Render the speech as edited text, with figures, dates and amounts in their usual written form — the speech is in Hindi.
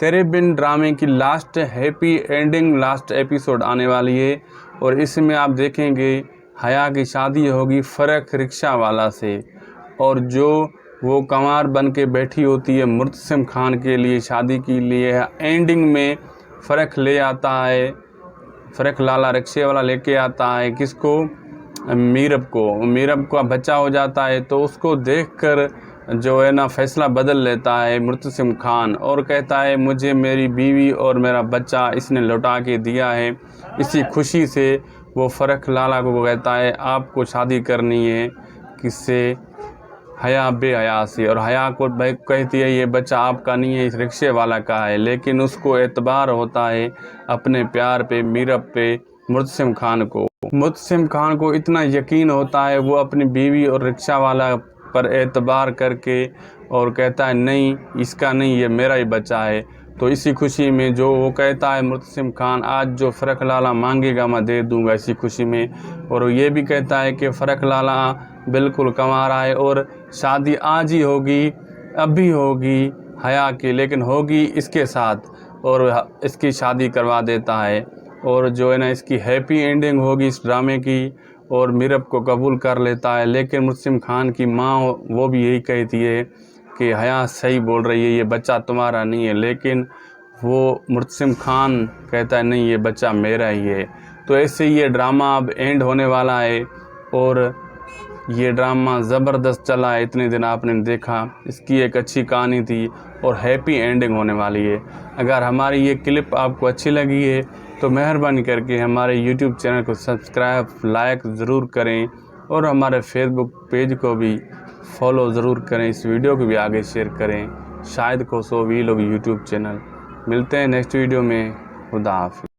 तेरे बिन ड्रामे की last happy ending last episode आने वाली है और इसमें आप देखेंगे हया की शादी होगी फ़र्क रिक्शा वाला से, और जो वो कंवार बन के बैठी होती है मुर्तसिम खान के लिए शादी के लिए, एंडिंग में फ़र्क ले आता है, फ़र्क लाला रिक्शे वाला लेके आता है किसको, मीरब का बच्चा हो जाता है। तो उसको देखकर जो है ना फ़ैसला बदल लेता है मुर्तसिम खान और कहता है मुझे मेरी बीवी और मेरा बच्चा इसने लौटा के दिया है। इसी खुशी से वो फ़र्क लाला को कहता है आपको शादी करनी है किससे, हया बेहया से, और हया को कहती है ये बच्चा आपका नहीं है, इस रिक्शे वाला का है। लेकिन उसको एतबार होता है अपने प्यार पे, मीरब पे, मुर्तसिम खान को इतना यकीन होता है, वो अपनी बीवी और रिक्शा वाला पर एतबार करके और कहता है नहीं इसका नहीं, ये मेरा ही बच्चा है। तो इसी खुशी में जो वो कहता है मुर्तसिम खान आज जो फ़र्क लाला मांगेगा मैं दे दूंगा इसी खुशी में। और ये भी कहता है कि फ़र्क लाला बिल्कुल कंवारा है और शादी आज ही होगी, अभी होगी हया की, लेकिन होगी इसके साथ और इसकी शादी करवा देता है। और जो है ना इसकी हैप्पी एंडिंग होगी इस ड्रामे की और मीरब को कबूल कर लेता है। लेकिन मुर्तसिम खान की माँ वो भी यही कहती है कि हया सही बोल रही है, ये बच्चा तुम्हारा नहीं है, लेकिन वो मुर्तसिम खान कहता है नहीं ये बच्चा मेरा ही है। तो ऐसे ये ड्रामा अब एंड होने वाला है और ये ड्रामा ज़बरदस्त चला है, इतने दिन आपने देखा, इसकी एक अच्छी कहानी थी और हैप्पी एंडिंग होने वाली है। अगर हमारी ये क्लिप आपको अच्छी लगी है तो मेहरबानी करके हमारे YouTube चैनल को सब्सक्राइब लाइक ज़रूर करें और हमारे फेसबुक पेज को भी फॉलो ज़रूर करें। इस वीडियो को भी आगे शेयर करें, शायद को सो वी लोग YouTube चैनल। मिलते हैं नेक्स्ट वीडियो में। खुदा हाफिज़।